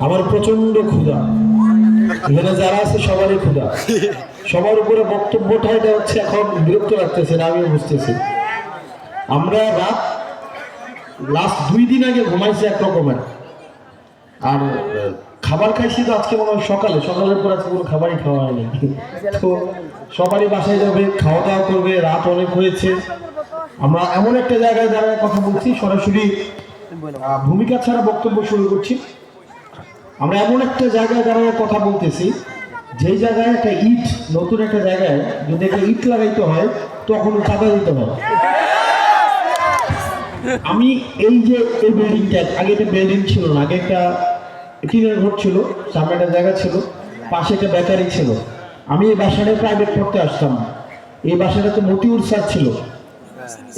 আমার প্রচন্ড ক্ষুধা, এখানে যারা আছে সবারই ক্ষুধা, সবার উপরে বক্তব্যটা এটা হচ্ছে এখন বিরক্ত লাগতেছে না, আমিও বুঝতেছি। আমরা রাত লাস্ট 2 দিন আগে ঘুমাইছি এক রকমের, আর খাবার খাইছি তো আজকে মনে হয় সকালের পর আজকে কোনো খাবারই খাওয়া হয়নি। তো সবারই বাসায় যাবে, খাওয়া দাওয়া করবে, রাত অনেক হয়েছে। আমরা এমন একটা জায়গায় দাঁড়ায় কথা বলছি, সরাসরি ভূমিকা ছাড়া বক্তব্য শুরু করছি। আমরা এমন একটা জায়গায় দাঁড়ায় কথা বলতেছি, যেই জায়গায় একটা ইট, নতুন একটা জায়গায় যদি একটা ইট লাগাইতে হয় তখন চাঁদা দিতে হয়। আমি এই যে এই বিল্ডিংটা, আগে একটা বিল্ডিং ছিল না, আগে একটা টিনের ঘর ছিল, সামনে একটা জায়গা ছিল, পাশে একটা বেকারি ছিল। আমি এই বাসাটা প্রাইভেট পড়তে আসতাম, এই বাসাটা তো মতিউর স্যার ছিল।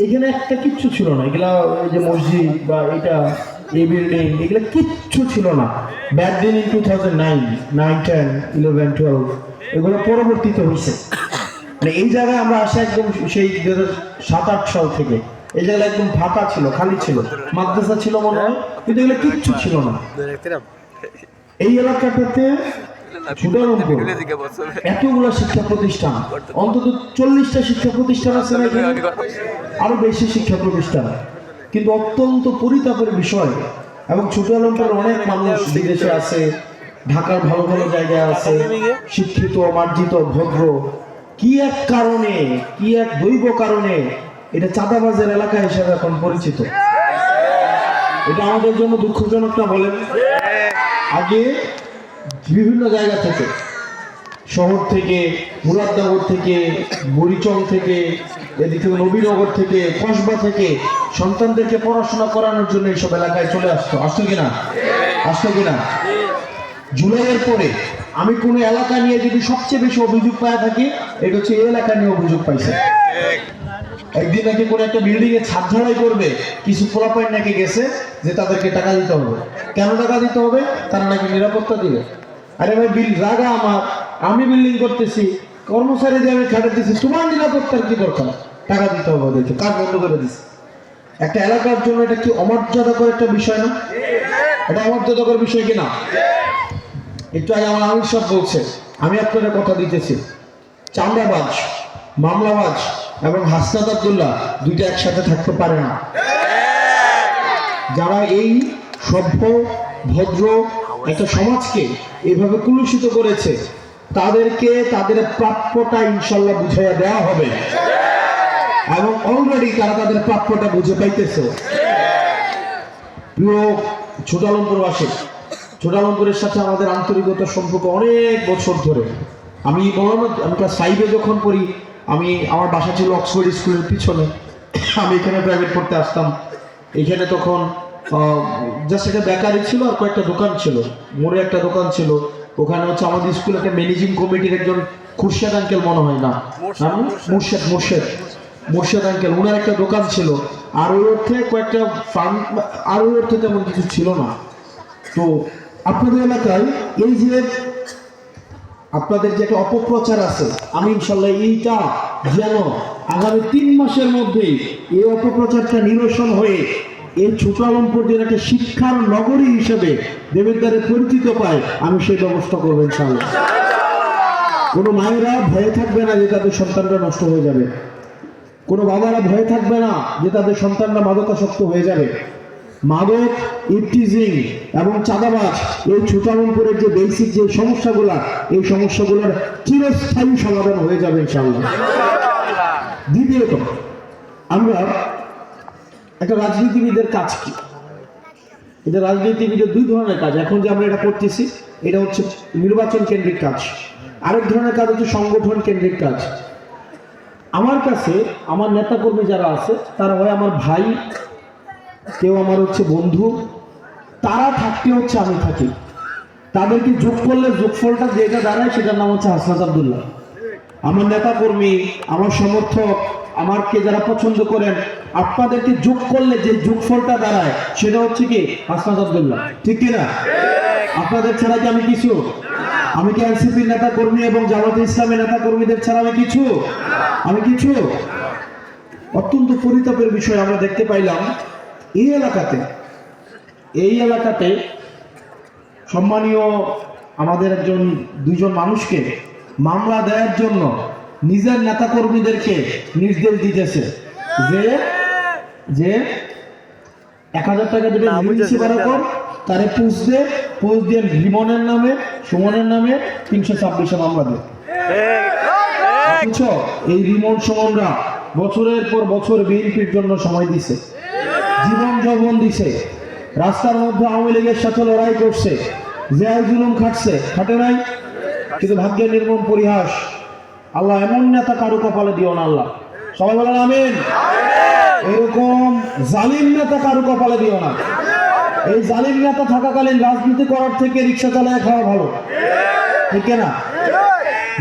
এখানে একটা কিচ্ছু ছিল না, এগুলা এই যে মসজিদ বা এটা এই বিল্ডিং এগুলো কিচ্ছু ছিল না। ব্যাক দিন ইন 2009, 9, 10, 11, 12 এগুলো পরবর্তীতে হয়েছে। মানে এই জায়গায় আমরা আসি একদম সেই 2007-8 সাল থেকে। এই জায়গাটা একদম ফাঁকা ছিল, খালি ছিল, মাদ্রাসা ছিল মনে হয়, কিন্তু এগুলো কিচ্ছু ছিল না। এই এলাকাটাতে এতগুলো শিক্ষা প্রতিষ্ঠান, অন্তত 40টা শিক্ষা প্রতিষ্ঠান আছে নাকি, আরো বেশি শিক্ষা প্রতিষ্ঠান, কিন্তু অত্যন্ত পরিতাপের বিষয়। এবং ছোট আলমপুরের অনেক মানুষ বিদেশে আছে, ঢাকার ভালো ভালো জায়গায় আছে, শিক্ষিত, মার্জিত, ভদ্র, কি এক কারণে, কি এক দৈব কারণে এটা চাঁদাবাজের এলাকা হিসেবে এখন পরিচিত। এটা আমাদের জন্য দুঃখজনক না বলেন? আগে বিভিন্ন জায়গা থেকে, শহর থেকে, মুরাদনগর থেকে, বুড়িচং থেকে, এদিক থেকে নবীনগর থেকে, কসবা থেকে সন্তানদেরকে পড়াশোনা করানোর জন্য এইসব এলাকায় চলে আসতো কিনা? জুলাইয়ের পরে আমি কোনো এলাকা নিয়ে যদি সবচেয়ে বেশি অভিযোগ পাওয়া থাকি, এটা হচ্ছে এই এলাকা নিয়ে অভিযোগ পাইছে। একদিন নাকি কোনো একটা বিল্ডিং এ ছাদ ঝাড়াই করবে, কিছু পোলাপাইন নাকি গেছে যে তাদেরকে টাকা দিতে হবে। কেন টাকা দিতে হবে? তারা নাকি নিরাপত্তা দিবে। আরে ভাই, জায়গা আমার, আমি বিল্ডিং করতেছি, কর্মচারী দিয়ে আমি খাটাতেছি, তোমার নিরাপত্তার কি দরকার? টাকা দিতে হবে ওদেরকে, কাজ বন্ধ করে দিচ্ছে। একটা এলাকার জন্য এটা কি অমর্যাদাকর একটা বিষয় না? এটা অমর্যাদাকর বিষয় কিনা? একটু আগে আমার আমির সাহেব বলছে, আমি আপনাদের কথা দিতেছি, চাঁদাবাজ, মামলাবাজ এবং হাসনাত আব্দুল্লাহ দুইটা একসাথে থাকতে পারে না। যারা এই সভ্য ভদ্র একটা সমাজকে এইভাবে কুলুষিত করেছে, তাদেরকে তাদের প্রাপ্যটা ইনশাল্লাহ বুঝাইয়া দেওয়া হবে, এবং অলরেডি তারা তাদের প্রাপ্যটা বুঝে পাইতেছে। প্রিয় ছোট আলমপুরবাসী, ছোট আলমপুরের সাথে আমাদের আন্তরিকতার সম্পর্ক অনেক বছর ধরে। আমি বললাম না, আমি ক্লাস 5-এ যখন পড়ি, আমার বাসা ছিল অক্সফোর্ড স্কুলের পিছনে, আমি এখানে প্রাইভেট পড়তে আসতাম। এখানে তখন জাস্ট একটা বেকারি ছিল আর কয়েকটা দোকান ছিল, মোড়ে একটা দোকান ছিল। ওখানে হচ্ছে আমাদের স্কুলে একটা ম্যানেজিং কমিটির একজন খুরশেদ আঙ্কেল, মনে হয় না, মুর্শেদ আঙ্কেল, ওনার একটা দোকান ছিল। আর ওই অর্থে কয়েকটা ফার্ম, আর ওই অর্থে তেমন কিছু ছিল না। তো আপনাদের এলাকায় এই যে আপনাদের যে একটা অপপ্রচার আছে, আমি ইনশাল্লাহ এইটা যেন আগামী 3 মাসের মধ্যেই এই অপপ্রচারটা নিরসন হয়ে এই ছোট আলমপুর যেন একটা শিক্ষার নগরী হিসেবে দেবের পরিচিত পায়, আমি সেই ব্যবস্থা করবো ইনশাল্লাহ। কোনো মায়েরা ভয়ে থাকবে না যে তাদের সন্তানরা নষ্ট হয়ে যাবে, কোনো বাবারা ভয়ে থাকবে না যে তাদের সন্তানরা মাদকাসক্ত হয়ে যাবে। মাদক, ইফটিজিং এবং চাঁদাবাজ, এই ছোট আলমপুরের যে বেসিক যে সমস্যাগুলা, এই সমস্যাগুলোর চিরস্থায়ী সমাধান হয়ে যাবে ইনশাআল্লাহ। দ্বিতীয়ত, আমরা একটা রাজনীতিবিদের কাজ কি, এটা রাজনীতিবিদের 2 ধরনের কাজ। এখন যে আমরা এটা করতেছি, এটা হচ্ছে নির্বাচন কেন্দ্রিক কাজ। আরেক ধরনের কাজ হচ্ছে সংগঠন কেন্দ্রিক কাজ। আমার কাছে আমার নেতাকর্মী যারা আছে, তারা হয় আমার ভাই, কেউ আমার হচ্ছে বন্ধু, তারা থাকতে হচ্ছে আমি থাকি। তাদেরকে যোগ করলে যোগফলটা যেটা দাঁড়ায় সেটার নাম হচ্ছে হাসনাত আব্দুল্লাহ। আমার নেতাকর্মী, আমার সমর্থক, আমাকে যারা পছন্দ করেন, আপনাদেরকে যোগ করলে যে যোগফলটা দাঁড়ায় সেটা হচ্ছে কি হাসনাত আব্দুল্লাহ, ঠিক কিনা? আপনাদের ছাড়া কি আমি কিছু? আমি কি এনসিপির নেতা কর্মী এবং জামাতে ইসলামের নেতা কর্মীদের ছাড়া আমি কিছু? অত্যন্ত পরিতাপের বিষয় আমরা দেখতে পাইলাম এই এলাকাতে সম্মানীয় আমাদের দুইজন মানুষকে মামলা দেওয়ার জন্য নিজের নেতাকর্মীদেরকে নির্দেশ দিতেছে যে যে 1000 টাকা দেবে মিউনিসিপাল কর, তারে পোস্ট দিয়ে রিমনের নামে সুমনের নামে 326 মামলা দেয়। বুঝছো, এই রিমন সুমনরা বছরের পর বছর বিএনপির জন্য সময় দিছে, জীবন যৌবন দিছে, রাস্তার মধ্যে আওয়ামী লীগের সাথে লড়াই করছে, জেল জুলুম খাটে নাই, কিন্তু ভাগ্যের নির্মম পরিহাস, আল্লাহ এমন নেতা কারো কপালে দিও না আল্লাহ, সবাই বলেন আমিন। এরকম জালিম নেতা কারো কপালে দিও না। এই জালিম নেতা থাকাকালীন রাজনীতি করার থেকে রিক্সা চালায় খাওয়া ভালো, ঠিক না?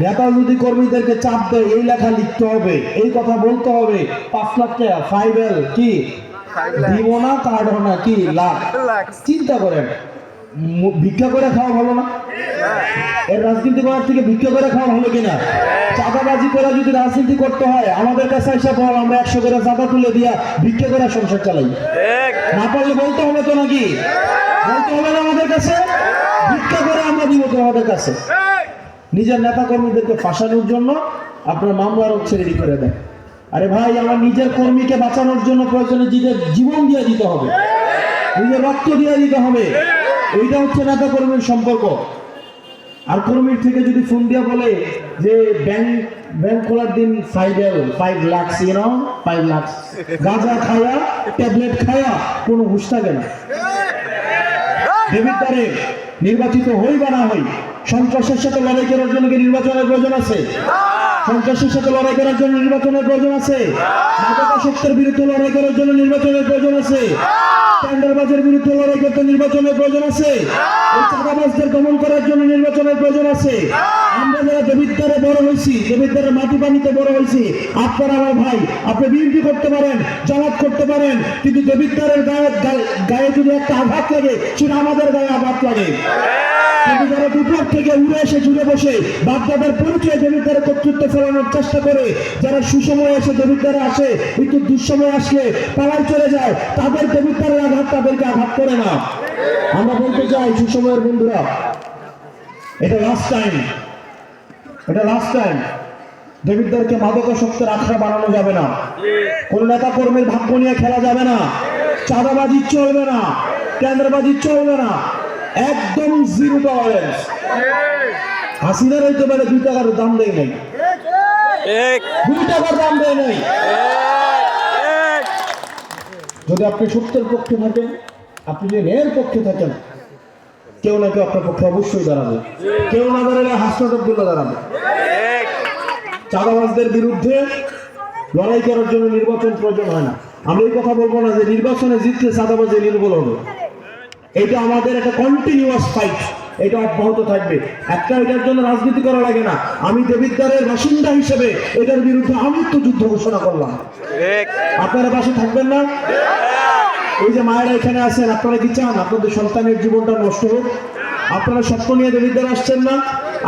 নেতা যদি কর্মীদেরকে চাপ দেয় এই লেখা লিখতে হবে, এই কথা বলতে হবে, 5 লাখ টাকা 5L কি দিব না, কার্ড না কি লাখ, চিন্তা করেন ভিক্ষা করে খাওয়া ভালো না? এর রাজনীতি করার থেকে ভিক্ষা করে খাওয়া ভালো কিনা? চাঁদাবাজি করে যদি রাজনীতি করতে হয় আমাদের কাছে এসে বল, আমরা 100 করে চাঁদা তুলে দিয়া ভিক্ষা করে সংসার চালাই। না পারলে বলতে হবে তো, নাকি বলতে হবে না? আমাদের কাছে ভিক্ষা করে আমরা দিব তো আমাদের কাছে। নিজের নেতা কর্মীদেরকে ফাঁসানোর জন্য আপনার মামলার হচ্ছে রেডি করে দেন। আরে ভাই, আমার নিজের কর্মীকে বাঁচানোর জন্য প্রয়োজনে নিজের জীবন দিয়ে দিতে হবে, নিজের রক্ত দিয়ে দিতে হবে। এইটা হচ্ছে নেতা কর্মীর সম্পর্ক। আর কর্মীর থেকে যদি ফোন দিয়া বলে যে ব্যাংক খোলার দিন 5 লাখ 5 লাখ গাঁজা খায়া ট্যাবলেট খায়া কোনো হুঁশ থাকে না। ডেভিড দ্বারে নির্বাচিত হই বা না হই, সন্ত্রাসের সাথে লড়াই করার জন্য কি নির্বাচনের প্রয়োজন আছে? সন্ত্রাসের সাথে লড়াই করার জন্য নির্বাচনের প্রয়োজন আছে? মাদকাসক্তের বিরুদ্ধে লড়াই করার জন্য নির্বাচনের প্রয়োজন আছে? টেন্ডারবাজের বিরুদ্ধে লড়াই করতে নির্বাচনের প্রয়োজন আছে? এই চাঁদাবাজদের দমন করার জন্য নির্বাচনের প্রয়োজন আছে? আমরা যারা দেবিদ্বারে বড় হয়েছি, দেবিদ্বারের মাটি পানিতে বড় হয়েছি, আপনারা আমার ভাই, আপনি বিএনপি করতে পারেন, জামাত করতে পারেন, কিন্তু দেবিদ্বারের গায়ে যদি একটা আঘাত লাগে সেটা আমাদের গায়ে আঘাত লাগে। কিন্তু যারা দুপুর থেকে উড়ে এসে জুড়ে বসে বাপদাদার পরিচয় দেবিদ্বারে কর্তৃত্ব ফেরানোর চেষ্টা করে, যারা সুসময় এসে দেবিদ্বারে আসে কিন্তু দুঃসময় আসলে পালাই চলে যায়, তাদের দেবিদ্বারের আঘাত তাদেরকে আঘাত করে না। আমরা বলতে চাই সুসময়ের বন্ধুরা, এটা লাস্ট টাইম। দেবিদ্বারকে মাদকাসক্তের আখড়া বানানো যাবে না, কোন নেতা কর্মীর ভাগ্য নিয়ে খেলা যাবে না, চাঁদাবাজি চলবে না, টেন্ডারবাজি চলবে না, একদম জিরো টলারেন্স। হাসিনার হইতে পারে 2 টাকার দাম দেয় নাই, 2 টাকার দাম দেয় নাই। যদি আপনি সত্যের পক্ষে থাকেন, আপনি যদি ন্যায়ের পক্ষে থাকেন, কেউ না কেউ আপনার পক্ষে অবশ্যই দাঁড়াবে, কেউ না দাঁড়ালে হাসপাতাল গুলো দাঁড়াবে। চাঁদাবাজদের বিরুদ্ধে লড়াই করার জন্য নির্বাচন প্রয়োজন হয় না। আমি এই কথা বলবো না যে নির্বাচনে জিতলে চাঁদাবাজি নির্মূল হবে। এটা আমাদের একটা কন্টিনিউয়াস ফাইট, এটা অব্যাহত থাকবে। এটার জন্য রাজনীতি করা লাগে না। আমি দেবিদ্বারের বাসিন্দা হিসেবে এটার বিরুদ্ধে আমৃত্যু যুদ্ধ ঘোষণা করলাম। আপনারা পাশে থাকবেন না? এই যে মায়েরা এখানে আছেন, আপনারা কি চান আপনাদের সন্তানের জীবনটা নষ্ট হোক? আপনারা স্বপ্ন নিয়ে দেবিদ্বারে আসছেন না?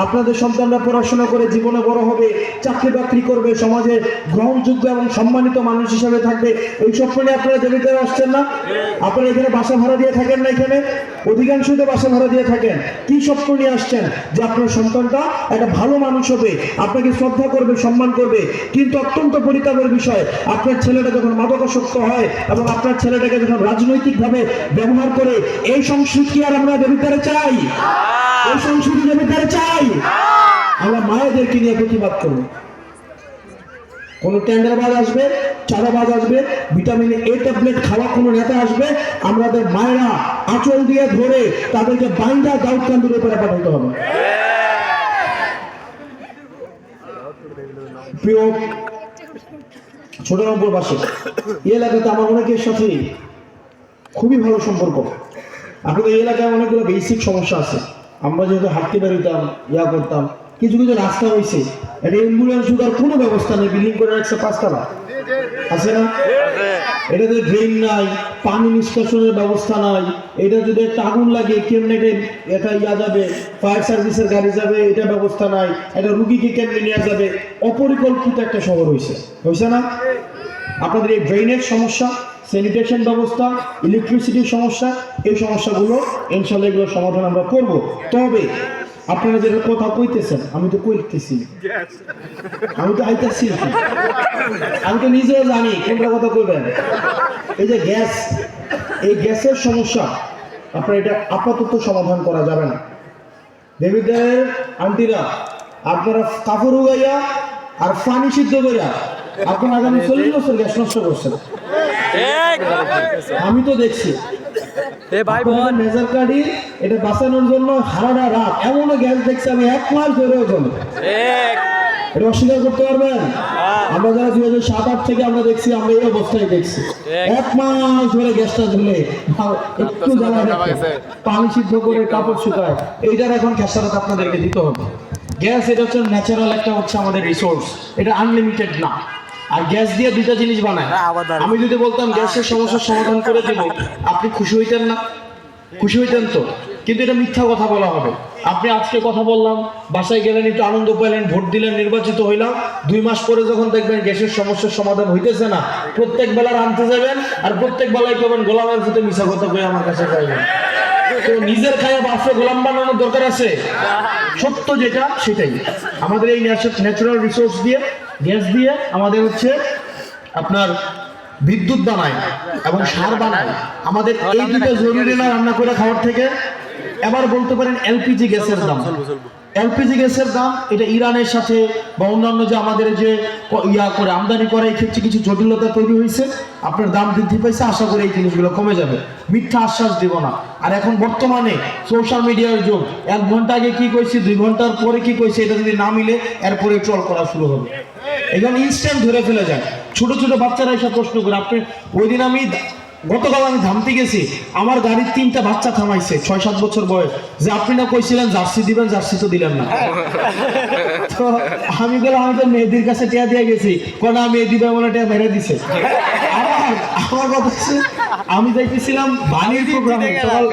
আপনাদের সন্তানরা পড়াশোনা করে জীবনে বড় হবে, চাকরি বাকরি করবে, সমাজে গ্রহণযোগ্য এবং সম্মানিত মানুষ হিসেবে থাকবে, এই স্বপ্ন নিয়ে আপনারা দেবিদ্বারে আসছেন না? আপনারা এখানে বাসা ভাড়া দিয়ে থাকেন না? এখানে অধিকাংশ তো বাসা ভাড়া দিয়ে থাকেন। কি স্বপ্ন নিয়ে আসছেন? যে আপনার সন্তানটা একটা ভালো মানুষ হবে, আপনাকে শ্রদ্ধা করবে, সম্মান করবে। কিন্তু অত্যন্ত পরিতাপের বিষয়, আপনার ছেলেটা যখন মাদকাসক্ত হয় এবং আপনার ছেলেটাকে যখন রাজনৈতিকভাবে ব্যবহার করে, এই সংস্কৃতি আর আমরা দেবিদ্বারে চাই? এই সংস্কৃতি দেবিদ্বারে চাই? আমরা মায়েদেরকে নিয়ে প্রতিবাদ করব। কোন টেন্ডারবাজ আসবে, চাঁদাবাজ আসবে, ভিটামিন A ট্যাবলেট খাওয়া কোন নেতা আসবে, আমাদের মায়েরা আঁচল দিয়ে ধরে তাদেরকে বাইন্দা দাউদকান্দির উপরে পাঠাতে হবে। প্রিয় ছোট নম্বরবাসী, এই এলাকাতে আমার অনেকের সাথে খুবই ভালো সম্পর্ক। আপনাদের এই এলাকায় অনেকগুলো বেসিক সমস্যা আছে। আমরা যেহেতু হাঁটতে বেরোতাম, করতাম, কিছু কিছু রাস্তা হয়েছে, এটা অ্যাম্বুলেন্স ঢোকার কোনো ব্যবস্থা নেই, বিল্ডিং করে রাখছে 5 তলা, আছে না? এটাতে ড্রেন নাই, পানি নিষ্কাশনের ব্যবস্থা নাই। এটা যদি একটা আগুন লাগে কেমনে এটা যাবে, ফায়ার সার্ভিসের গাড়ি যাবে, এটা ব্যবস্থা নাই। এটা রুগীকে কেমনে নিয়ে যাবে, অপরিকল্পিত একটা শহর হয়েছে না? আপনাদের এই ড্রেনের সমস্যা, স্যানিটেশন ব্যবস্থা, ইলেকট্রিসিটির সমস্যা, এই সমস্যাগুলো ইনশাআল্লাহ এগুলো সমাধান আমরা করব। তবে আপনারা যেটা কথা কইতেছেন আমি তো কইতেছি, আমি তো আইতেছি, আমি তো নিজেও জানি কোনটা কথা কইবেন। এই যে গ্যাস, এই গ্যাসের সমস্যা আপনার এটা আপাতত সমাধান করা যাবে না। দেবীদের আন্টিরা আপনারা কাপড় উগাইয়া আর পানি সিদ্ধ করিয়া আপনার আগামী 40 বছর গ্যাস নষ্ট করছেন। আমি তো দেখছি মেজার কার্ডি এটা বাঁচানোর জন্য সারাটা রাত এমনও গ্যাস দেখছি আমি 1 মাস ধরেও চলে। এটা অস্বীকার করতে পারবেন? আমরা যারা 2007-8 থেকে আমরা দেখছি, আমরা এই অবস্থায় দেখছি 1 মাস ধরে গ্যাসটা ঝুলে একটু জ্বালা পানি সিদ্ধ করে কাপড় শুকায়। এইটার এখন খেসারত আপনাদেরকে দিতে হবে। গ্যাস এটা হচ্ছে ন্যাচারাল একটা হচ্ছে আমাদের রিসোর্স, এটা আনলিমিটেড না। আর গ্যাস দিয়ে দুইটা জিনিস বানায়। আমি যদি বলতাম গ্যাসের সমস্যার সমাধান করে দেব, আপনি খুশি হইতেন না? খুশি হইতেন তো? কিন্তু এটা মিথ্যা কথা বলা হবে। আপনি আজকে কথা বললাম, বাসায় গেলেন, একটু আনন্দ পেলেন, ভোট দিলেন, নির্বাচিত হইলাম, 2 মাস পরে যখন দেখবেন গ্যাসের সমস্যার সমাধান হইতেছে না, প্রত্যেক বেলা আনতে যাবেন আর প্রত্যেক বেলায় কেমন গোলামের সাথে মিশা কথা কই আমার কাছে চাইবেন। তো নিজের খায়া বাসে গোলাম বানানোর দরকার আছে? সত্য যেটা সেটাই। আমাদের এই ন্যাচারাল রিসোর্স দিয়ে, গ্যাস দিয়ে আমাদের হচ্ছে আপনার বিদ্যুৎ বানায় এবং সার বানায়। আমাদের এই দুটো জরুরি না রান্না করে খাওয়ার থেকে। এবার বলতে পারেন এলপিজি গ্যাসের দাম, এলপিজি গ্যাসের দাম এটা ইরানের সাথে বা অন্যান্য যে আমাদের যে করে আমদানি করে এই ক্ষেত্রে কিছু জটিলতা তৈরি হয়েছে। আপনার দাম বৃদ্ধি পাইছে, আশা করি এই জিনিসগুলো কমে যাবে। মিথ্যা আশ্বাস দিব না। আর এখন বর্তমানে সোশ্যাল মিডিয়ার যুগ, 1 ঘন্টা আগে কি কইছি, 2 ঘন্টার পরে কি কইছে, এটা যদি না মিলে এরপরে ট্রল করা শুরু হবে। এখানে ইনস্ট্যান্ট ধরে ফেলে যায়। ছোট ছোট বাচ্চারা এসব প্রশ্ন করে। আপনি ওই দিন গতকাল আমি ধামতে গেছি, আমার গাড়ির 3টা বাচ্চা থামাইছে 6-7 বছর বয়স, যে আপনি না কইছিলেন জার্সি দিবেন, জার্সি তো দিলেন না। তো আমি বললাম আমি তো মেয়েদির কাছে টিয়া দিয়ে গেছি, কোন মেয়ে দিবে বলে টিয়া মেরে দিছে। আমার কথা হচ্ছে আমি দেখতেছিলাম বাণীর প্রোগ্রামে সকাল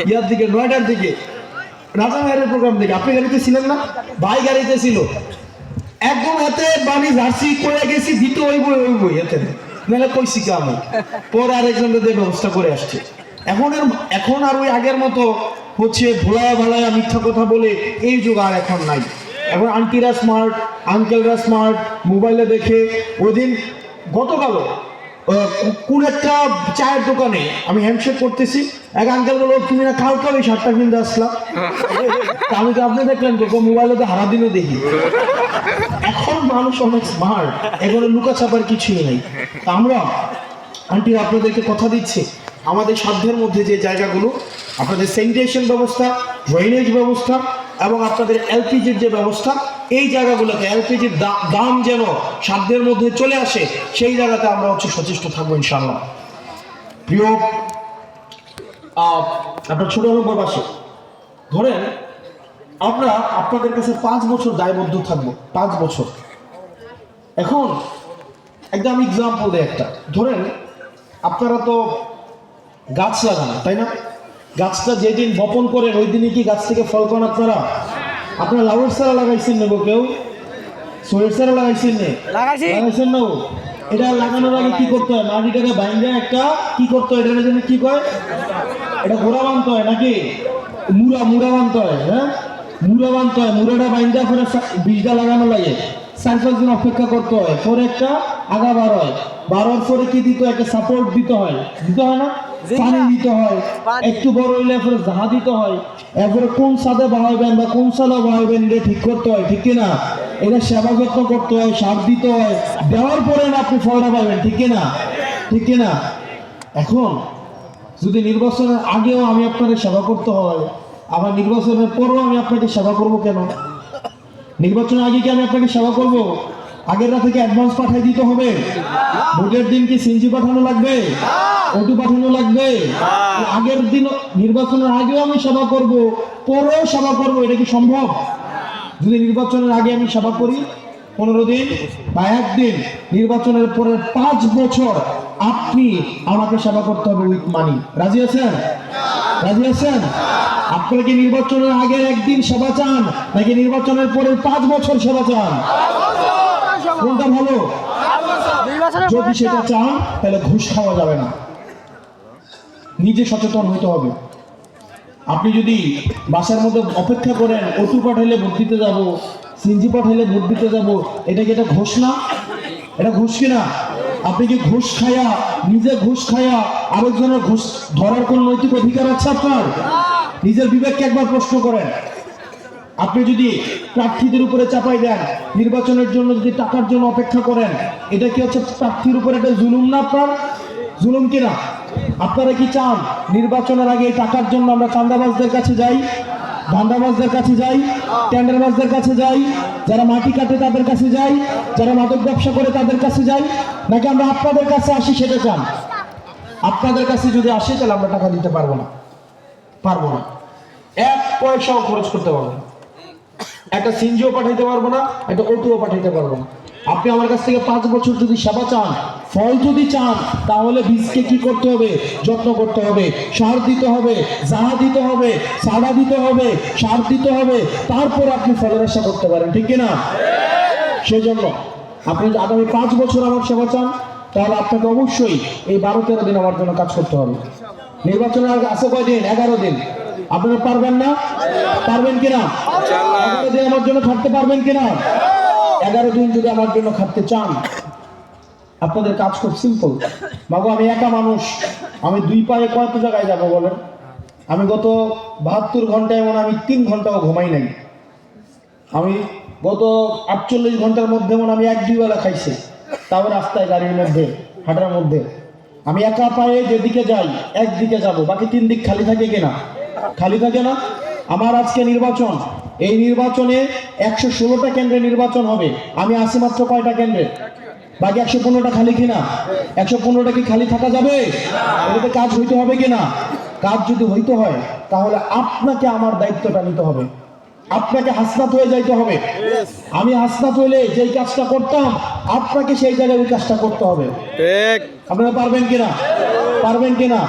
ইয়ার দিকে 9টার দিকে, রাজা মেয়ের প্রোগ্রাম দিকে। আপনি গাড়িতে ছিলেন না? ভাই গাড়িতে ছিল। একদম হাতে বাণী জার্সি করে গেছি, দিতে ওই বই এতে নাহলে কইছি কে আমি। পরে আরেকজনদের দিয়ে ব্যবস্থা করে আসছে। এখন আর ওই আগের মতো হচ্ছে ভোলায়া ভালায়া মিথ্যা কথা বলে এই যুগ আর এখন নাই। এখন আন্টিরা স্মার্ট, আঙ্কেলরা স্মার্ট, মোবাইলে দেখে। ওই দিন গতকাল কোন একটা চায়ের দোকানে আমি হ্যান্ডশেক করতেছি, এক আঙ্কেল বলল তুমি না কালকে ওই শার্টটা কিনতে আসলাম। আমি তো আপনি দেখলেন তো মোবাইলে তো হারা দিনও দেখি। এখন মানুষ অনেক স্মার্ট, এগুলো লুকা ছাপার কিছুই নেই। আমরা আন্টি আপনাদেরকে কথা দিচ্ছি, আমাদের সাধ্যের মধ্যে যে জায়গাগুলো আপনাদের স্যানিটেশন ব্যবস্থা, ড্রেনেজ ব্যবস্থা এবং আপনাদের এলপিজির যে ব্যবস্থা, এই জায়গাগুলোতে এলপিজির দাম যেন সাধ্যের মধ্যে চলে আসে, সেই জায়গাতে আমরা হচ্ছে সচেষ্ট থাকবো ইনশাআল্লাহ। প্রিয় আপনার ছোট প্রবাসী, ধরেন আমরা আপনাদের কাছে 5 বছর দায়বদ্ধ থাকবো, 5 বছর। এখন একদম এক্সাম্পল দেয় একটা, ধরেন আপনারা তো গাছ লাগান তাই না? গাছটা যেদিন বপন করেন ওই দিনই কি গাছ থেকে ফল পান আপনারা? আপনারা লাউয়ের চারা লাগাইছেন নেবো, কেউ সয়ের চারা লাগাইছেন নে লাগাইছেন না? এটা লাগানোর আগে কি করতে হয়? মাটিটাকে বাইন্দা একটা কি করতে হয়, এটার জন্য কি কয়, এটা ঘোড়া বানতে হয় নাকি মুড়া বানতে হয়? হ্যাঁ, মুড়া বানতে হয়। মুড়াটা বাইন্দা পরে বীজটা লাগানো লাগে, 4-5 দিন অপেক্ষা করতে হয়, পরে একটা আগা বার হয়, বাড়ার পরে কি দিতে হয়, একটা সাপোর্ট দিতে হয় না? পানি দিতে হয়, একটু বড় হইলে পরে জাহা দিতে হয়, এরপরে কোন সাদে বাড়াইবেন বা কোন সালে বাড়াইবেন এটা ঠিক করতে হয়, ঠিক কিনা? এটা সেবা যত্ন করতে হয়, সার দিতে হয়, দেওয়ার পরে না আপনি ফলটা পাবেন, ঠিক কিনা? এখন যদি নির্বাচনের আগেও আমি আপনাদের সেবা করতে হয়, আবার নির্বাচনের পরেও আমি আপনাকে সেবা করব কেন? নির্বাচনের আগে কি আমি আপনাকে সেবা করব? আগের রাত থেকে অ্যাডভান্স পাঠিয়ে দিতে হবে? ভোটের দিন কি সিনজি পাঠানো লাগবে, ওটু পাঠানো লাগবে? আগের দিন নির্বাচনের আগেও আমি সেবা করব, পরেও সেবা করব, এটা কি সম্ভব? যদি নির্বাচনের আগে আমি সেবা করি 15 দিন বা 1 দিন, নির্বাচনের পরে 5 বছর আপনি আমাকে সেবা করতে হবে উইথ মানি। রাজি আছেন? রাজি আছেন? আপনারা কি নির্বাচনের আগে 1 দিন সেবা চান নাকি নির্বাচনের পরে 5 বছর সেবা চান? কোনটা ভালো? যদি সেটা চান তাহলে ঘুষ খাওয়া যাবে না। নিজে সচেতন হইতে হবে। আপনি যদি বাসার মধ্যে অপেক্ষা করেন অটু পাঠাইলে ভোট দিতে যাবো, সিনজি পাঠাইলে ভোট দিতে যাবো, এটা কি এটা ঘুষ না? এটা ঘুষ কিনা? আপনি কি ঘুষ খায়া, নিজে ঘুষ খায়া আরেকজনের ঘুষ ধরার কোন নৈতিক অধিকার আছে আপনার? নিজের বিবেককে একবার প্রশ্ন করেন। আপনি যদি প্রার্থীদের উপরে চাপাই দেন, নির্বাচনের জন্য যদি টাকার জন্য অপেক্ষা করেন, এটা কি হচ্ছে প্রার্থীর উপরে একটা জুলুম না? আপনার জুলুম কিনা? আপনারা কি চান নির্বাচনের আগে টাকার জন্য আমরা চাঁদাবাজদের কাছে যাই, ধান্দাবাজদের কাছে যাই, টেন্ডারবাজদের কাছে যাই, যারা মাটি কাটে তাদের কাছে যাই, যারা মাদক ব্যবসা করে তাদের কাছে যাই, নাকি আমরা আপনাদের কাছে আসি সেটা চান? আপনাদের কাছে যদি আসি তাহলে আমরা টাকা দিতে পারবো না, পারবো না, এক পয়সাও খরচ করতে পারবো না, একটা সিনজিও পাঠাইতে পারবো না, একটা অটোও পাঠাইতে পারবো না। আপনি আমার কাছ থেকে 5 বছর যদি সেবা চান, ফল যদি চান, তাহলে বীজকে কি করতে হবে? যত্ন করতে হবে, সার দিতে হবে, জাহা দিতে হবে, সাড়া দিতে হবে, সার দিতে হবে, তারপর আপনি ফলের আশা করতে পারেন, ঠিক কিনা? সেই জন্য আপনি আগামী 5 বছর আমার সেবা চান, তাহলে আপনাকে অবশ্যই এই 12-13 দিন আমার জন্য কাজ করতে হবে। নির্বাচনের আগে আছে কয়দিন? 11 দিন। আপনারা পারবেন না? পারবেন কিনা? 11 দিন আমার জন্য খাটতে পারবেন কিনা? 11 দিন যদি আমার জন্য খাটতে চান, আপনাদের কাজ খুব সিম্পল। বাবু আমি একা মানুষ, আমি 2 পায়ে কত জায়গায় যাবো বলেন? আমি গত 72 ঘন্টায় এমন আমি 3 ঘন্টাও ঘুমাই নাই। আমি গত 48 ঘন্টার মধ্যে মনে আমি 1-2 বেলা খাইছি, তাও রাস্তায় গাড়ির মধ্যে হাঁটার মধ্যে। আমি একা পায়ে যেদিকে যাই একদিকে যাব, বাকি 3 দিক খালি থাকে কিনা? খালি থাকে না? আমার আজকে নির্বাচন, এই নির্বাচনে 116টা কেন্দ্রে নির্বাচন হবে, আমি আসি মাত্র কয়টা কেন্দ্রে? বাকি 115টা খালি কিনা? 115টা কি খালি থাকা যাবে? এটাতে কাজ হইতে হবে কিনা? কাজ যদি হইতে হয় তাহলে আপনাকে আমার দায়িত্বটা নিতে হবে, আপনাকে হাসনাত হয়ে যাইতে হবে। আমি হাসনাত হইলে যেই কাজটা করতাম আপনাকে সেই জায়গায় ওই কাজটা করতে হবে। আপনারা পারবেন কিনা? পারবেন কিনা?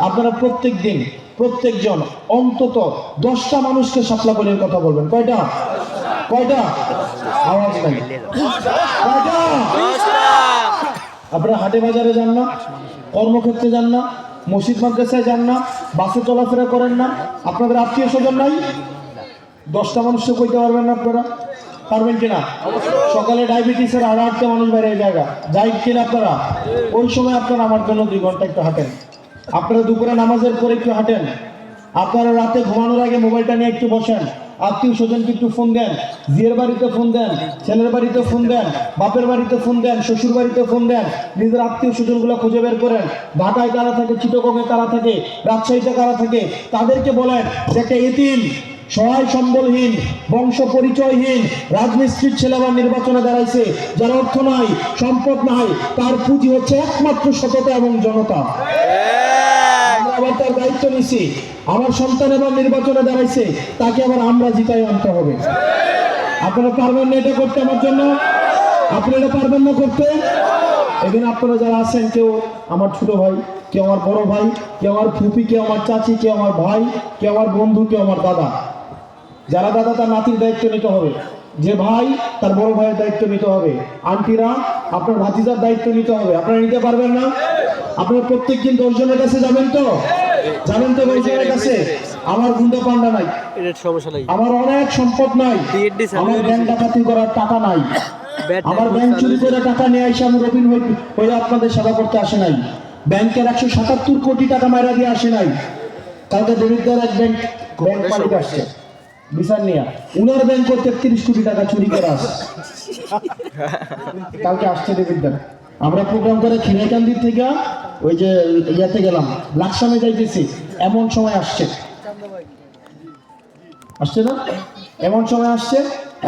আপনারা প্রত্যেক দিন প্রত্যেকজন অন্তত 10টা মানুষকে শাপলা বলির কথা বলবেন। কয়টা? কয়টা? আওয়াজ নাই। কয়টা? আপনারা হাটে বাজারে যান না, কর্মক্ষেত্রে যান না, মসজিদ মাদ্রাসায় যান না, বাসে চলাফেরা করেন না, আপনাদের আত্মীয় স্বজন নাই? 10টা মানুষকে কইতে পারবেন না আপনারা? পারবেন কিনা? সকালে ডায়াবেটিসের 8টা মানুষ বাইরে জায়গা যাই কিনা আপনারা? ওই সময় আপনারা আমার জন্য 2 ঘন্টা একটু হাঁটেন। আপনারা দুপুরে নামাজের পরে একটু হাঁটেন। আপনারা রাতে ঘুমানোর আগে মোবাইলটা নিয়ে একটু বসেন, আত্মীয় স্বজনকে একটু ফোন দেন, জিয়ের বাড়িতে ফোন দেন, ছেলের বাড়িতে ফোন দেন, বাপের বাড়িতে ফোন দেন, শ্বশুর বাড়িতে ফোন দেন, নিজের আত্মীয় স্বজনগুলো খুঁজে বের করেন। ঢাকায় কারা থাকে, চিটাগংয়ে কারা থাকে, রাজশাহীতে কারা থাকে, তাদেরকে বলেন যে একটা এতিম সহায় সম্বলহীন বংশ পরিচয়হীন রাজমিস্ত্রির ছেলে আবার নির্বাচনে দাঁড়াইছে, যার অর্থ নাই সম্পদ নাই, তার পুঁজি হচ্ছে একমাত্র সততা এবং জনতা। আবার তার দায়িত্ব নিছি, আমার সন্তান এবার নির্বাচনে দাঁড়াইছে, তাকে আবার আমরা জিতাই আনতে হবে। আপনারা পারবেন না এটা করতে আমার জন্য? আপনারা পারবেন না করতে? এখানে আপনারা যারা আছেন, কেউ আমার ছোট ভাই, কেউ আমার বড় ভাই, কেউ আমার ফুপি, কেউ আমার চাচি, কেউ আমার ভাই, কেউ আমার বন্ধু, কেউ আমার দাদা। যারা দাদা তার নাতির দায়িত্ব নিতে হবে, যে ভাই তার বড় ভাইয়ের দায়িত্ব নিতে হবে, আন্টিরা আপনার ভাতিজার দায়িত্ব নিতে হবে। আপনারা নিতে পারবেন না? আপনারা প্রত্যেকদিন 10 জনের কাছে যাবেন তো? যাবেন তো 10 জনের কাছে? আমার গুন্ডা পান্ডা নাই, আমার অনেক সম্পদ নাই, আমার ব্যাংক ডাকাতি করার টাকা নাই, আমার ব্যাংক চুরি করে টাকা নিয়ে এসে আমি রবিন হয়ে আপনাদের সেবা করতে আসে নাই, ব্যাংকের 177 কোটি টাকা মাইরা দিয়ে আসে নাই। কালকে দেবিদ্দার এক ব্যাংক মালিক আসছে বিচার নিয়ে, উনার ব্যাংক 33 কোটি টাকা চুরি করে আসে, কালকে আসছে দেবিদ্দার। আমরা প্রোগ্রাম করে খিনাইকান্দির থেকে ওই যে ইয়াতে গেলাম, লাকসামে যাইতেছি, এমন সময় আসছে, আসছে না? এমন সময় আসছে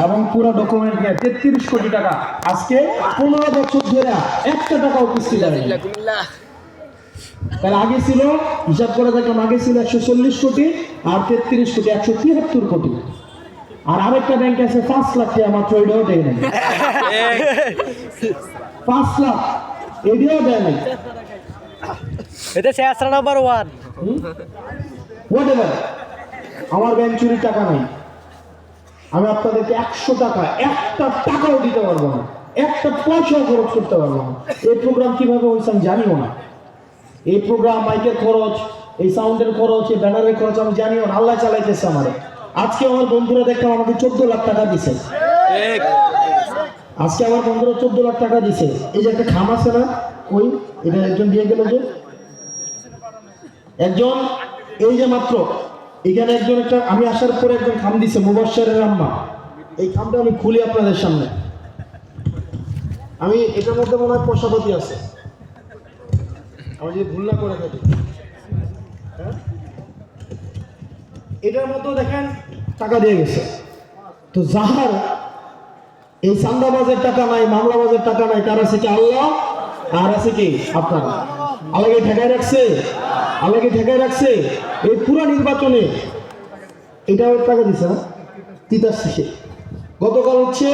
এবং পুরো ডকুমেন্ট নিয়ে 33 কোটি টাকা আজকে 15 বছর ধরে একটা টাকাও কিস্তি দেয়নি। তার আগে ছিল, হিসাব করে দেখলাম, আগে ছিল 140 কোটি আর 33 কোটি, 173 কোটি। আর আরেকটা ব্যাংক আছে 5 লাখ টাকা মাত্র, এটাও দেয় নাই। 5 লাখ এটাও দেয় নাই। এটা শেষ নাম্বার 1 হোয়াটএভার, আমার ব্যাংক চুরির টাকা নাই। আমি আপনাদেরকে 100 টাকা, একটা টাকাও দিতে পারবো না, একটা পয়সাও খরচ করতে পারবো না। এই প্রোগ্রাম কিভাবে হয়েছে আমি জানিও না, এই প্রোগ্রাম, মাইকের খরচ, এই সাউন্ডের খরচ, এই ব্যানারের খরচ আমি জানিও না, আল্লাহ চালাইতেছে আমারে। আজকে আমার বন্ধুরা দেখলাম আমাকে 14 লাখ টাকা দিছে। আজকে আমার বন্ধুরা 14 লাখ টাকা দিছে। এই যে একটা খাম আছে না, ওই এটা একজন দিয়ে গেল, যে একজন, এই যে মাত্র এখানে একজন, একটা আমি আসার পরে একজন খাম দিছে, মুবাশশিরের আম্মা। এই খামটা আমি খুলি আপনাদের সামনে। আমি এটার মধ্যে মনে হয় পয়সাপাতি আছে, আমি যদি ভুল না করে থাকি। হ্যাঁ, এটার মধ্যে দেখেন টাকা দিয়ে গেছে। তো যাহার এই চান্দাবাজের টাকা নাই, মামলাবাজের টাকা নাই, তার আছে কি আল্লাহ, আর আছে কি আপনারা। আল্লাহকে ঠেকায় রাখছে, আল্লাহকে ঠেকায় রাখছে। এই পুরো নির্বাচনে এটাও টাকা দিছে না, তিতাস শেষে। গতকাল হচ্ছে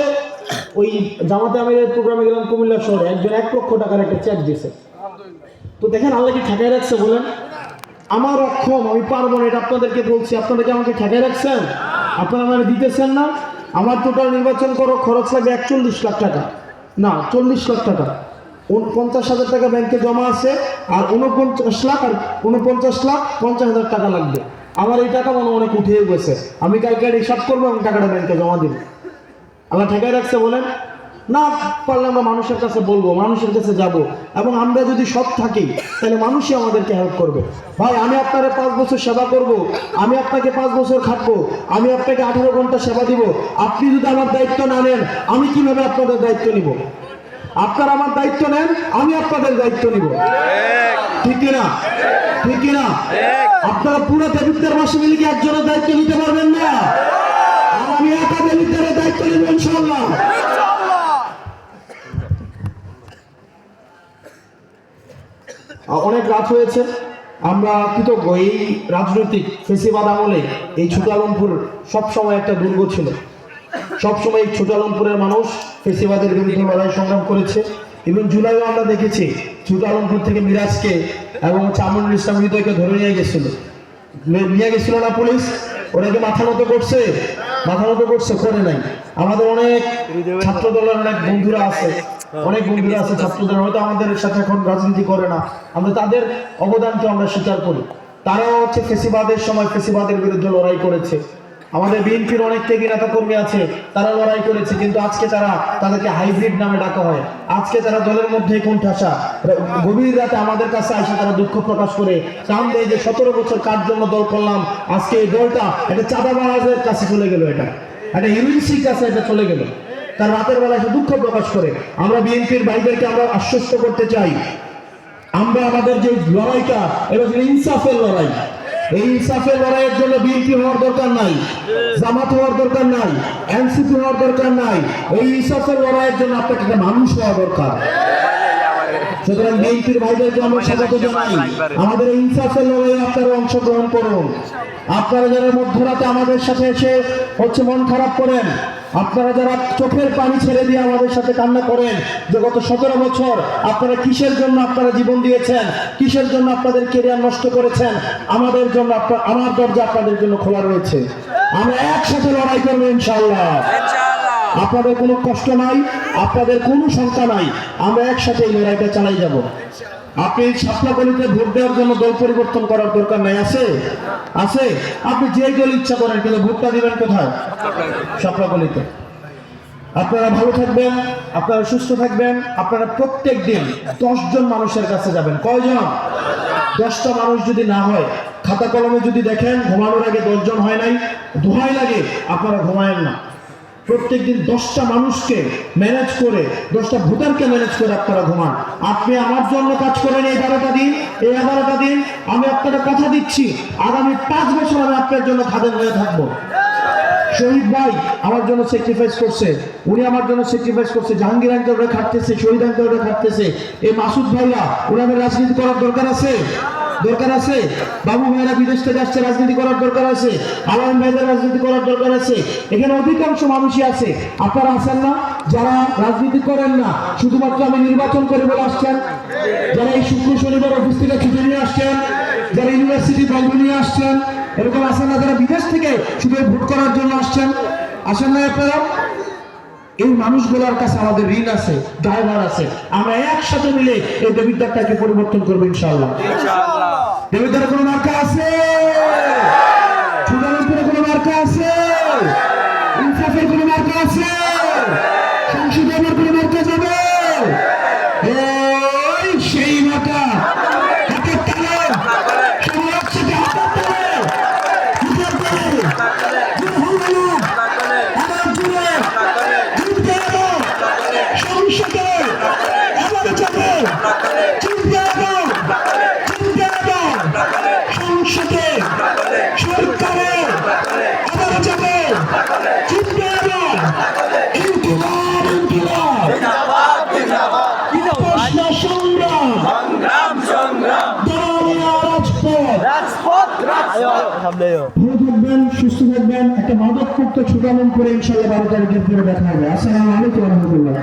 ওই জামাতে আমিরের প্রোগ্রামে গেলাম কুমিল্লা শহরে, একজন 1 লক্ষ টাকার একটা চেক দিয়েছে। তো দেখেন আল্লাহকে ঠেকায় রাখছে বলেন। আমার অক্ষম, আমি পারবো না, এটা আপনাদেরকে বলছি। আপনাদেরকে আমাকে ঠেকায় রাখছেন, আপনারা আমাকে দিতেছেন না। আমার টোটাল নির্বাচন খরচ লাগবে 41 লাখ টাকা, না 40 লাখ টাকা। 50,000 টাকা ব্যাংকে জমা আছে, আর 49 লাখ আর 49 লাখ 50,000 টাকা লাগবে। আমার এই টাকা মনে অনেক উঠে গেছে। আমি কালকে হিসাব করবো এবং টাকাটা ব্যাংকে জমা দিব। আল্লাহ ঠেকায় রাখছে বলেন। না পারলে আমরা মানুষের কাছে বলবো, মানুষের কাছে যাব, এবং আমরা যদি সৎ থাকি তাহলে মানুষই আমাদেরকে হেল্প করবে। ভাই আমি আপনার 5 বছর সেবা করব, আমি আপনাকে 5 বছর খাটবো, আমি আপনাকে 18 ঘন্টা সেবা দিব। আপনি যদি আমার দায়িত্ব না নেন, আমি কিভাবে আপনাদের দায়িত্ব নিব? আপনারা আমার দায়িত্ব নেন, আমি আপনাদের দায়িত্ব নিব। ঠিক কিনা? ঠিক কিনা? আপনারা পুরো দেবিদ্দার মাসে মিলে কি একজনের দায়িত্ব নিতে পারবেন না? আর আমি একা দেবিদ্দারের দায়িত্ব নিব ইনশাআল্লাহ। অনেক রাত হয়েছে, আমরা কৃতজ্ঞ। এই রাজনৈতিক ফেসিবাদ আমলে এই ছোট আলমপুর সবসময় একটা দুর্গ ছিল। সবসময় এই ছোট আলমপুরের মানুষ ফেসিবাদের বিরুদ্ধে লড়াই সংগ্রাম করেছে। এবং জুলাইও আমরা দেখেছি ছোট আলমপুর থেকে মিরাজকে এবং আমিনুল ইসলাম হৃদয়কে ধরে নিয়ে গেছিল না পুলিশ? ওনাকে মাথা মতো করছে, মাথা মতো করছে, করে নাই। আমাদের অনেক ছাত্র দলের অনেক বন্ধুরা আছে, অনেক বন্ধুরা আছে ছাত্রদের, হয়তো আমাদের সাথে এখন রাজনীতি করে না, আমরা তাদের অবদানকে আমরা স্বীকার করি। তারাও হচ্ছে ফেসিবাদের সময় ফেসিবাদের বিরুদ্ধে লড়াই করেছে। আমাদের বিএনপির অনেক ত্যাগী নেতা কর্মী আছে, তারা লড়াই করেছে, কিন্তু আজকে তাদেরকে হাইব্রিড নামে ডাকা হয়। আজকে তারা দলের মধ্যে কোণঠাসা, গভীর রাতে আমাদের কাছে আসে তারা দুঃখ প্রকাশ করে কান্দে যে 17 বছর কার জন্য দল করলাম, আজকে এই দলটা একটা চাঁদাবাজের কাছে চলে গেল, এটা একটা ইউনিসির কাছে এটা চলে গেল। তার রাতের বেলা এসে দুঃখ প্রকাশ করে। আমরা বিএনপির ভাইদেরকে আমরা আশ্বস্ত করতে চাই, আমরা আমাদের যে লড়াইটা, এটা হচ্ছে ইনসাফের লড়াই। এই ইনসাফের লড়াইয়ের জন্য বিএনপি হওয়ার দরকার নাই, জামাত হওয়ার দরকার নাই, এনসিপি হওয়ার দরকার নাই। এই ইনসাফের লড়াইয়ের জন্য আপনাকে একটা মানুষ হওয়া দরকার। সুতরাং বিএনপির ভাইদেরকে আমরা স্বাগত জানাই। আমাদের এই ইনসাফের লড়াইয়ে আপনারা অংশগ্রহণ করুন। আপনারা যারা মধ্যরাতে আমাদের সাথে এসে হচ্ছে মন খারাপ করেন, আপনারা যারা চোখের পানি ছেড়ে দিয়ে আমাদের সাথে কান্না করেন যে গত 17 বছর আপনারা কিসের জন্য আপনারা জীবন দিয়েছেন, কিসের জন্য আপনাদের ক্যারিয়ার নষ্ট করেছেন, আমাদের জন্য আমার দরজা আপনাদের জন্য খোলা রয়েছে। আমরা একসাথে লড়াই করবো ইনশাআল্লাহ। আপনাদের কোনো কষ্ট নাই, আপনাদের কোনো শঙ্কা নাই, আমরা একসাথে এই লড়াইটা চালাই যাব। আপনি শাপলাকলিতে ভোট দেওয়ার জন্য দল পরিবর্তন করার দরকার নাই, আছে? আছে? আপনি যে দল ইচ্ছা করেন, কিন্তু ভোটটা দিবেন কোথায়? শাপলাকলিতে। আপনারা ভালো থাকবেন, আপনারা সুস্থ থাকবেন। আপনারা প্রত্যেক দিন 10 জন মানুষের কাছে যাবেন। কয়জন? 10টা মানুষ যদি না হয়, খাতা কলমে যদি দেখেন ঘুমানোর আগে 10 জন হয় নাই, দোহাই লাগে আপনারা ঘুমায়েন না। প্রত্যেকদিন 10টা মানুষকে ম্যানেজ করে, 10টা ভোটারকে ম্যানেজ করে আপনারা ঘুমান। আপনি আমার জন্য কাজ করেন এই 12টা দিন, এই 11টা দিন। আমি আপনাকে কথা দিচ্ছি, আগামী 5 বছর আমি আপনার জন্য খাদেম হয়ে থাকবো। শহীদ ভাই আমার জন্য স্যাক্রিফাইস করছে, উনি আমার জন্য স্যাক্রিফাইস করছে। জাহাঙ্গীর আঙ্কেলরা খাটতেছে, শহীদ আঙ্কেলরা খাটতেছে। এই মাসুদ ভাইরা, ওনাদের রাজনীতি করার দরকার আছে, দরকার আছে। বাবু ভাইরা বিদেশ থেকে আসছে, রাজনীতি করার দরকার আছে। আলম ভাইদের রাজনীতি করার দরকার আছে। এখানে অধিকাংশ মানুষই আছে, আপনারা আছেন না যারা রাজনীতি করেন না, শুধুমাত্র আমি নির্বাচন করে বলে আসছেন। যারা এই শুক্র শনিবার অফিস থেকে ছুটি নিয়ে আসছেন, যারা ইউনিভার্সিটি বন্ধ নিয়ে আসছেন, এরকম আছেন না যারা বিদেশ থেকে শুধু ভোট করার জন্য আসছেন? আসেন না আপনারা? এই মানুষগুলোর কাছে আমাদের ঋণ আছে, দায়ভার আছে। আমরা একসাথে মিলে এই দেবিদ্বারটাকে পরিবর্তন করবো ইনশাআল্লাহ। দেবিদ্বারের কোনো মার্কা আছে? সুদানপুরে কোনো মার্কা আছে? ইনসাফের কোনো মার্কা আছে? সংসদের কোনো মার্কা যাবে? এই সেই মার্কা। হাতের তালে সবাই একসাথে হাতের তালে হাতের তালে আবার জুড়ে জিততে হবে সংসদে, আবার যাবে জিততে হবে, জিততে হবে সংসদে, সরকারে আবার যাবে জিততে হবে। ইনকিলাব ইনকিলাব প্রশ্ন সংগ্রাম দাঁড়িয়ে রাজপথ। ভালো থাকবেন, সুস্থ থাকবেন। একটা মাদকমুক্ত ছোটামন করে ইনশাআল্লাহ 12 তারিখের পরে দেখা হবে। আসসালামু আলাইকুম ওয়া রাহমাতুল্লাহ।